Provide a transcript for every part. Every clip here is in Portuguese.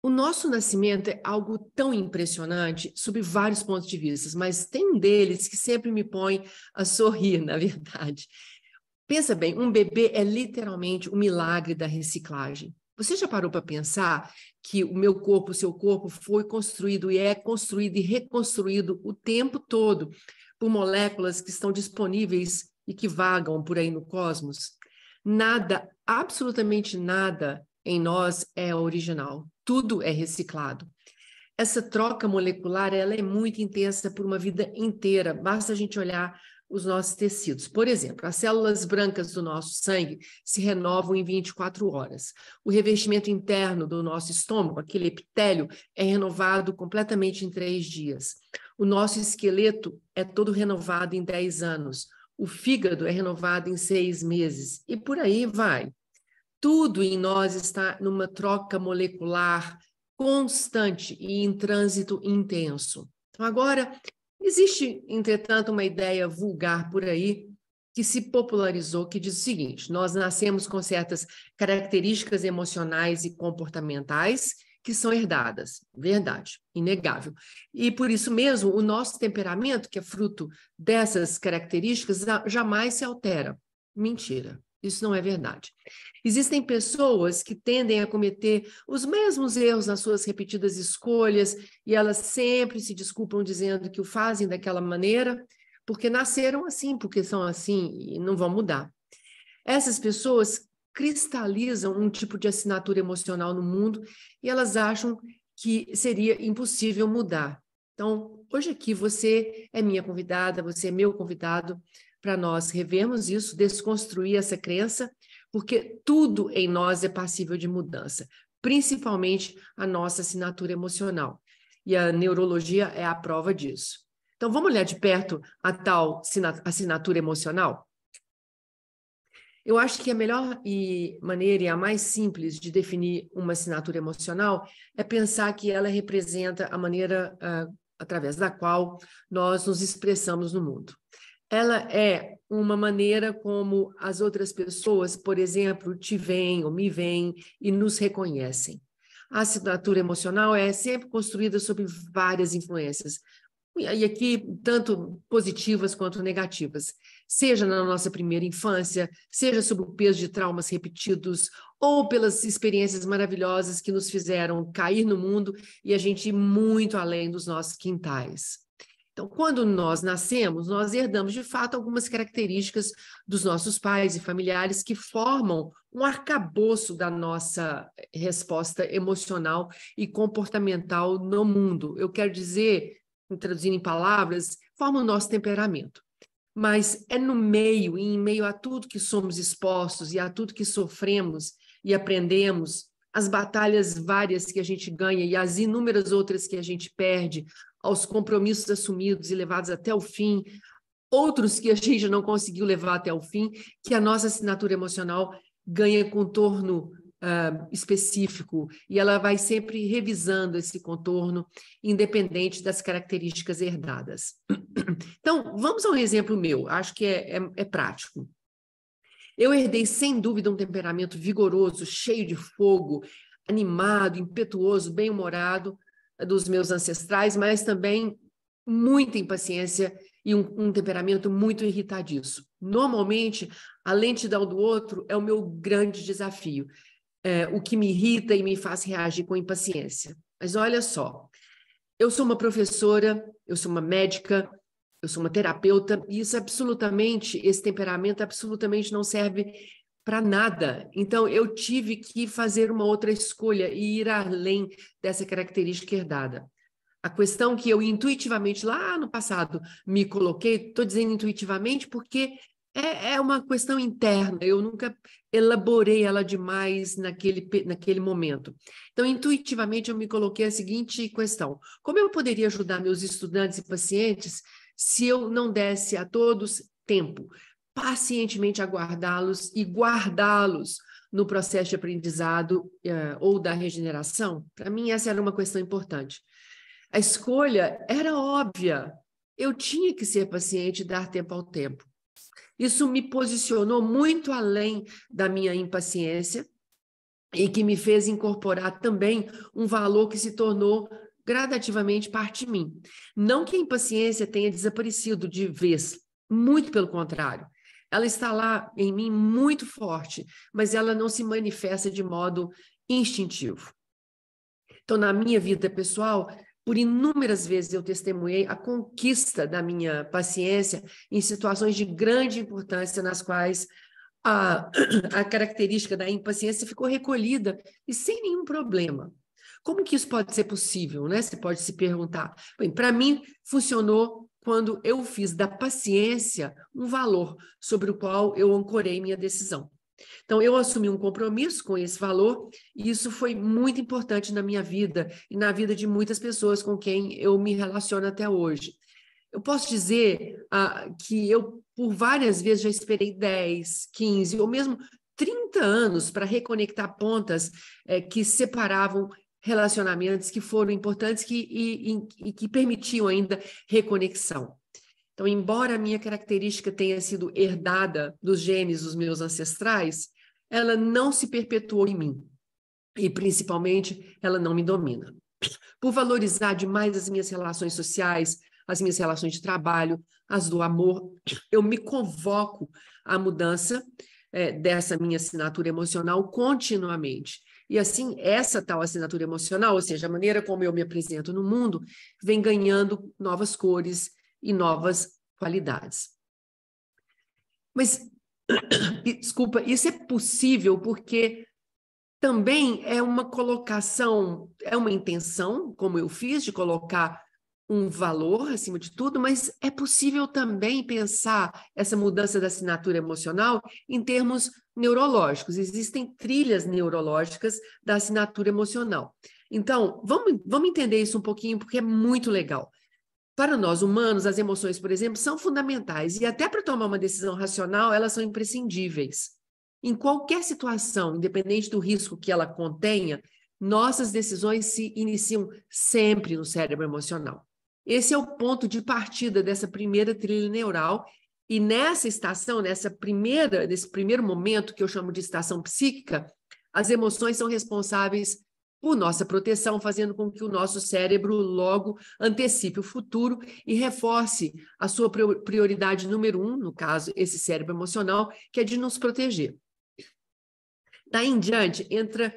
O nosso nascimento é algo tão impressionante sob vários pontos de vista, mas tem um deles que sempre me põe a sorrir, na verdade. Pensa bem, um bebê é literalmente um milagre da reciclagem. Você já parou para pensar que o meu corpo, o seu corpo, foi construído e é construído e reconstruído o tempo todo por moléculas que estão disponíveis e que vagam por aí no cosmos? Nada, absolutamente nada em nós é original. Tudo é reciclado. Essa troca molecular, ela é muito intensa por uma vida inteira. Basta a gente olhar os nossos tecidos. Por exemplo, as células brancas do nosso sangue se renovam em 24 horas. O revestimento interno do nosso estômago, aquele epitélio, é renovado completamente em 3 dias. O nosso esqueleto é todo renovado em 10 anos. O fígado é renovado em 6 meses. E por aí vai. Tudo em nós está numa troca molecular constante e em trânsito intenso. Então, agora, existe, entretanto, uma ideia vulgar por aí que se popularizou, que diz o seguinte: nós nascemos com certas características emocionais e comportamentais que são herdadas. Verdade, inegável. E por isso mesmo, o nosso temperamento, que é fruto dessas características, jamais se altera. Mentira. Isso não é verdade. Existem pessoas que tendem a cometer os mesmos erros nas suas repetidas escolhas e elas sempre se desculpam dizendo que o fazem daquela maneira porque nasceram assim, porque são assim e não vão mudar. Essas pessoas cristalizam um tipo de assinatura emocional no mundo e elas acham que seria impossível mudar. Então, hoje aqui você é minha convidada, você é meu convidado para nós revermos isso, desconstruir essa crença, porque tudo em nós é passível de mudança, principalmente a nossa assinatura emocional. E a neurologia é a prova disso. Então, vamos olhar de perto a tal assinatura emocional? Eu acho que a melhor maneira e a mais simples de definir uma assinatura emocional é pensar que ela representa a maneira através da qual nós nos expressamos no mundo. Ela é uma maneira como as outras pessoas, por exemplo, te veem ou me veem e nos reconhecem. A assinatura emocional é sempre construída sob várias influências, e aqui tanto positivas quanto negativas, seja na nossa primeira infância, seja sob o peso de traumas repetidos, ou pelas experiências maravilhosas que nos fizeram cair no mundo e a gente ir muito além dos nossos quintais. Então, quando nós nascemos, nós herdamos, de fato, algumas características dos nossos pais e familiares que formam um arcabouço da nossa resposta emocional e comportamental no mundo. Eu quero dizer, traduzindo em palavras, forma o nosso temperamento. Mas é no meio, e em meio a tudo que somos expostos e a tudo que sofremos e aprendemos, as batalhas várias que a gente ganha e as inúmeras outras que a gente perde, aos compromissos assumidos e levados até o fim, outros que a gente não conseguiu levar até o fim, que a nossa assinatura emocional ganha contorno específico e ela vai sempre revisando esse contorno, independente das características herdadas. Então, vamos a um exemplo meu, acho que é prático. Eu herdei, sem dúvida, um temperamento vigoroso, cheio de fogo, animado, impetuoso, bem-humorado dos meus ancestrais, mas também muita impaciência e um temperamento muito irritadiço. Normalmente, a lentidão do outro é o meu grande desafio, o que me irrita e me faz reagir com impaciência. Mas olha só, eu sou uma professora, eu sou uma médica, eu sou uma terapeuta, e esse temperamento absolutamente não serve para nada. Então, eu tive que fazer uma outra escolha e ir além dessa característica herdada. A questão que eu intuitivamente, lá no passado, me coloquei, estou dizendo intuitivamente porque é uma questão interna, eu nunca elaborei ela demais naquele momento. Então, intuitivamente, eu me coloquei a seguinte questão: como eu poderia ajudar meus estudantes e pacientes se eu não desse a todos tempo, pacientemente aguardá-los e guardá-los no processo de aprendizado ou da regeneração? Para mim, essa era uma questão importante. A escolha era óbvia. Eu tinha que ser paciente e dar tempo ao tempo. Isso me posicionou muito além da minha impaciência e que me fez incorporar também um valor que se tornou gradativamente parte de mim. Não que a impaciência tenha desaparecido de vez, muito pelo contrário. Ela está lá em mim muito forte, mas ela não se manifesta de modo instintivo. Então, na minha vida pessoal, por inúmeras vezes eu testemunhei a conquista da minha paciência em situações de grande importância nas quais a característica da impaciência ficou recolhida e sem nenhum problema. Como que isso pode ser possível, né? Você pode se perguntar. Bem, para mim, funcionou quando eu fiz da paciência um valor sobre o qual eu ancorei minha decisão. Então, eu assumi um compromisso com esse valor e isso foi muito importante na minha vida e na vida de muitas pessoas com quem eu me relaciono até hoje. Eu posso dizer que eu, por várias vezes, já esperei 10, 15 ou mesmo 30 anos para reconectar pontas que separavam relacionamentos que foram importantes e que permitiam ainda reconexão. Então, embora a minha característica tenha sido herdada dos genes dos meus ancestrais, ela não se perpetuou em mim. E, principalmente, ela não me domina. Por valorizar demais as minhas relações sociais, as minhas relações de trabalho, as do amor, eu me convoco à mudança dessa minha assinatura emocional continuamente. E assim, essa tal assinatura emocional, ou seja, a maneira como eu me apresento no mundo, vem ganhando novas cores e novas qualidades. Mas, desculpa, isso é possível porque também é uma colocação, é uma intenção, como eu fiz, de colocar um valor acima de tudo, mas é possível também pensar essa mudança da assinatura emocional em termos neurológicos. Existem trilhas neurológicas da assinatura emocional. Então, vamos entender isso um pouquinho, porque é muito legal. Para nós humanos, as emoções, por exemplo, são fundamentais e até para tomar uma decisão racional, elas são imprescindíveis. Em qualquer situação, independente do risco que ela contenha, nossas decisões se iniciam sempre no cérebro emocional. Esse é o ponto de partida dessa primeira trilha neural e nessa estação, nesse primeiro momento que eu chamo de estação psíquica, as emoções são responsáveis por nossa proteção, fazendo com que o nosso cérebro logo antecipe o futuro e reforce a sua prioridade número 1, no caso, esse cérebro emocional, que é de nos proteger. Daí em diante, entra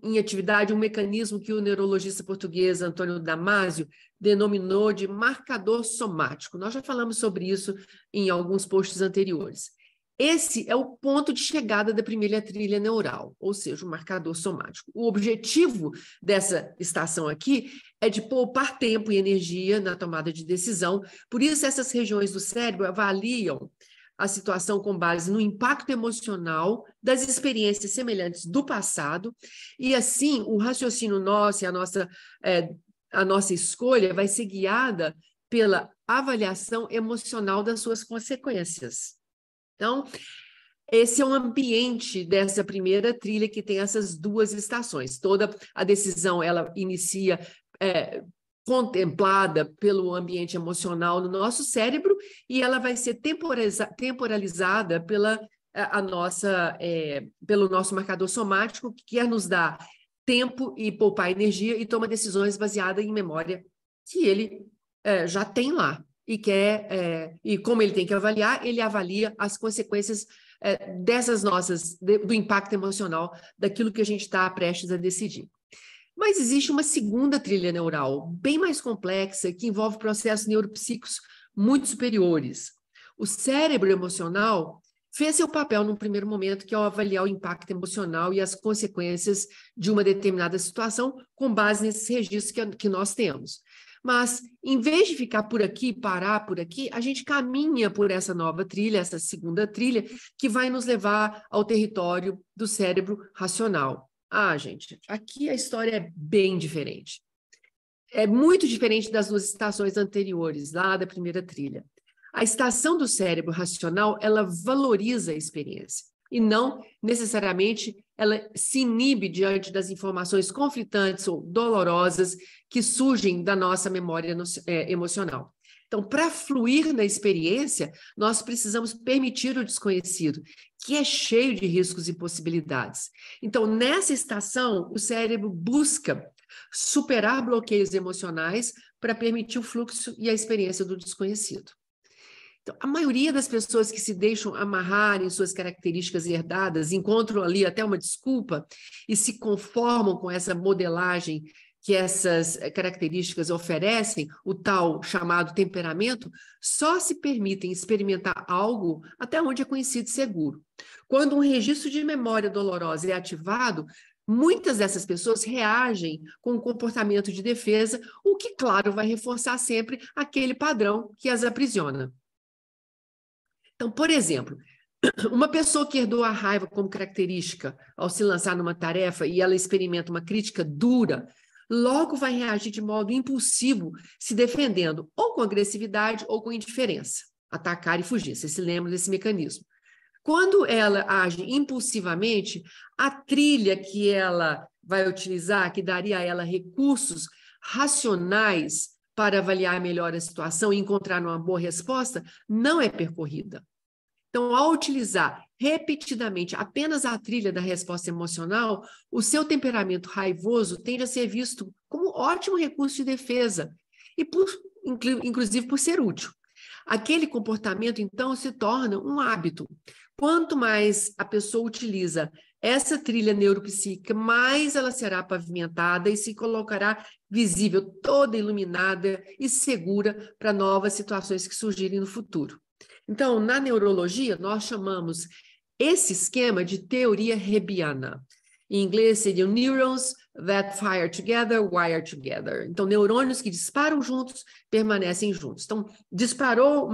em atividade um mecanismo que o neurologista português Antônio Damasio denominou de marcador somático. Nós já falamos sobre isso em alguns posts anteriores. Esse é o ponto de chegada da primeira trilha neural, ou seja, o marcador somático. O objetivo dessa estação aqui é de poupar tempo e energia na tomada de decisão, por isso essas regiões do cérebro avaliam a situação com base no impacto emocional das experiências semelhantes do passado, e assim o raciocínio nosso e a nossa escolha vai ser guiada pela avaliação emocional das suas consequências. Então, esse é o ambiente dessa primeira trilha que tem essas duas estações. Toda a decisão, ela inicia contemplada pelo ambiente emocional no nosso cérebro e ela vai ser temporalizada pelo nosso marcador somático, que quer nos dar tempo e poupar energia e toma decisões baseadas em memória que ele já tem lá. E como ele tem que avaliar, ele avalia as consequências do impacto emocional daquilo que a gente está prestes a decidir. Mas existe uma segunda trilha neural, bem mais complexa, que envolve processos neuropsíquicos muito superiores. O cérebro emocional fez seu papel num primeiro momento, que é avaliar o impacto emocional e as consequências de uma determinada situação com base nesses registros que nós temos. Mas, em vez de ficar por aqui, parar por aqui, a gente caminha por essa nova trilha, essa segunda trilha, que vai nos levar ao território do cérebro racional. Gente, aqui a história é bem diferente. É muito diferente das duas estações anteriores, lá da primeira trilha. A estação do cérebro racional, ela valoriza a experiência e não necessariamente ela se inibe diante das informações conflitantes ou dolorosas que surgem da nossa memória emocional. Então, para fluir na experiência, nós precisamos permitir o desconhecido, que é cheio de riscos e possibilidades. Então, nessa estação, o cérebro busca superar bloqueios emocionais para permitir o fluxo e a experiência do desconhecido. Então, a maioria das pessoas que se deixam amarrar em suas características herdadas, encontram ali até uma desculpa e se conformam com essa modelagem que essas características oferecem, o tal chamado temperamento, só se permitem experimentar algo até onde é conhecido e seguro. Quando um registro de memória dolorosa é ativado, muitas dessas pessoas reagem com um comportamento de defesa, o que, claro, vai reforçar sempre aquele padrão que as aprisiona. Então, por exemplo, uma pessoa que herdou a raiva como característica ao se lançar numa tarefa e ela experimenta uma crítica dura, logo vai reagir de modo impulsivo, se defendendo ou com agressividade ou com indiferença, atacar e fugir. Você se lembra desse mecanismo? Quando ela age impulsivamente, a trilha que ela vai utilizar, que daria a ela recursos racionais para avaliar melhor a situação e encontrar uma boa resposta, não é percorrida. Então, ao utilizar repetidamente apenas a trilha da resposta emocional, o seu temperamento raivoso tende a ser visto como ótimo recurso de defesa, e inclusive por ser útil. Aquele comportamento, então, se torna um hábito. Quanto mais a pessoa utiliza essa trilha neuropsíquica, mais ela será pavimentada e se colocará visível, toda iluminada e segura para novas situações que surgirem no futuro. Então, na neurologia, nós chamamos esse esquema de teoria hebbiana. Em inglês, seriam neurons that fire together, wire together. Então, neurônios que disparam juntos, permanecem juntos. Então, disparou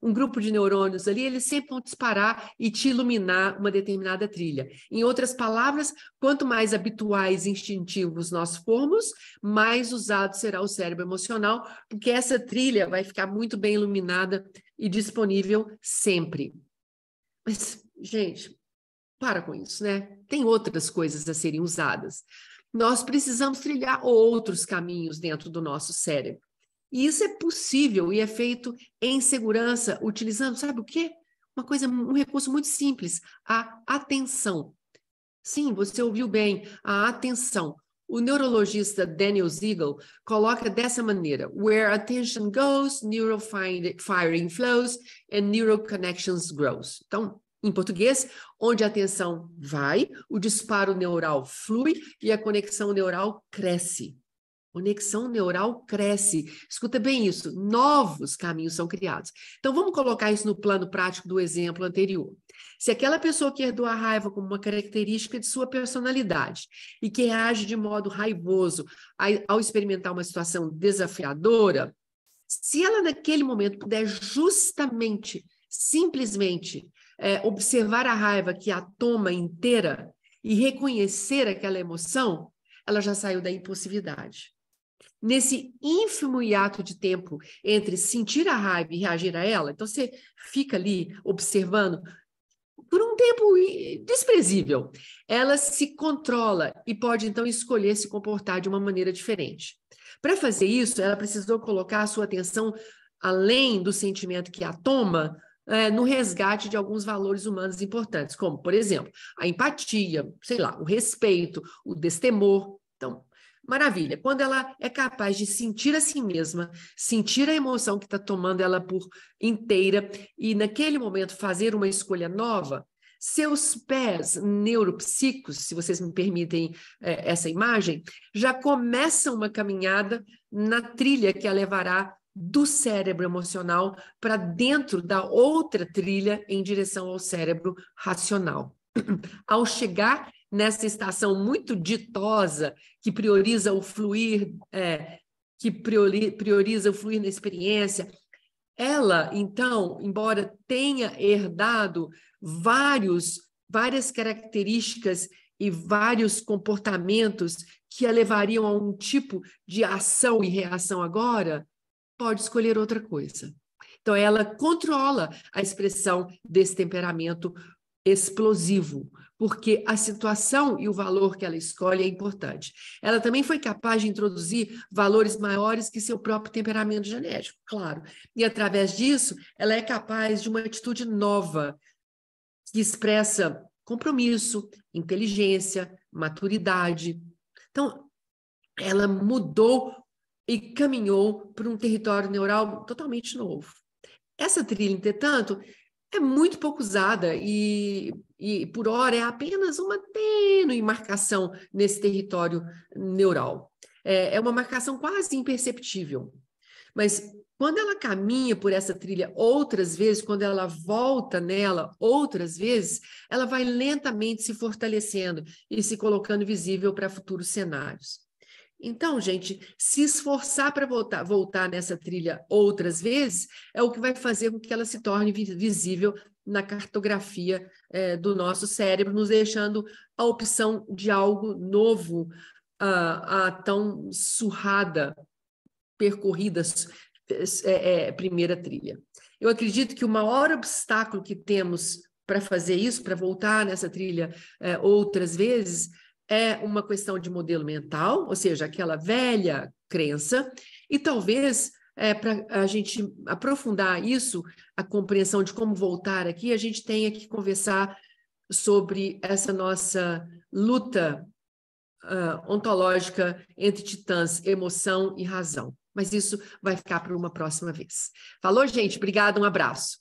um grupo de neurônios ali, eles sempre vão disparar e te iluminar uma determinada trilha. Em outras palavras, quanto mais habituais e instintivos nós formos, mais usado será o cérebro emocional, porque essa trilha vai ficar muito bem iluminada e disponível sempre. Mas, gente, para com isso, né? Tem outras coisas a serem usadas. Nós precisamos trilhar outros caminhos dentro do nosso cérebro. E isso é possível e é feito em segurança, utilizando, sabe o quê? Um recurso muito simples, a atenção. Sim, você ouviu bem, a atenção. O neurologista Daniel Siegel coloca dessa maneira: where attention goes, neural firing flows and neural connections grows. Então, em português, onde a atenção vai, o disparo neural flui e a conexão neural cresce. Conexão neural cresce. Escuta bem isso, novos caminhos são criados. Então, vamos colocar isso no plano prático do exemplo anterior. Se aquela pessoa que herdou a raiva como uma característica de sua personalidade e que reage de modo raivoso ao experimentar uma situação desafiadora, se ela naquele momento puder justamente, simplesmente, observar a raiva que a toma inteira e reconhecer aquela emoção, ela já saiu da impulsividade. Nesse ínfimo hiato de tempo entre sentir a raiva e reagir a ela, então você fica ali observando por um tempo desprezível. Ela se controla e pode então escolher se comportar de uma maneira diferente. Para fazer isso, ela precisou colocar a sua atenção além do sentimento que a toma, no resgate de alguns valores humanos importantes, como, por exemplo, a empatia, sei lá, o respeito, o destemor. Então, maravilha. Quando ela é capaz de sentir a si mesma, sentir a emoção que está tomando ela por inteira e, naquele momento, fazer uma escolha nova, seus pés neuropsíquicos, se vocês me permitem essa imagem, já começam uma caminhada na trilha que a levará do cérebro emocional para dentro da outra trilha em direção ao cérebro racional. Ao chegar nessa estação muito ditosa, que prioriza o fluir, prioriza o fluir na experiência, ela, então, embora tenha herdado várias características e vários comportamentos que a levariam a um tipo de ação e reação agora, pode escolher outra coisa. Então, ela controla a expressão desse temperamento explosivo, porque a situação e o valor que ela escolhe é importante. Ela também foi capaz de introduzir valores maiores que seu próprio temperamento genético, claro. E, através disso, ela é capaz de uma atitude nova, que expressa compromisso, inteligência, maturidade. Então, ela mudou e caminhou para um território neural totalmente novo. Essa trilha, entretanto, é muito pouco usada e por hora, é apenas uma tênue marcação nesse território neural. É uma marcação quase imperceptível. Mas quando ela caminha por essa trilha outras vezes, quando ela volta nela outras vezes, ela vai lentamente se fortalecendo e se colocando visível para futuros cenários. Então, gente, se esforçar para voltar nessa trilha outras vezes é o que vai fazer com que ela se torne visível na cartografia do nosso cérebro, nos deixando a opção de algo novo, a tão surrada, percorrida primeira trilha. Eu acredito que o maior obstáculo que temos para fazer isso, para voltar nessa trilha outras vezes, é uma questão de modelo mental, ou seja, aquela velha crença, e talvez para a gente aprofundar isso, a compreensão de como voltar aqui, a gente tenha que conversar sobre essa nossa luta ontológica entre titãs, emoção e razão. Mas isso vai ficar para uma próxima vez. Falou, gente? Obrigada, um abraço.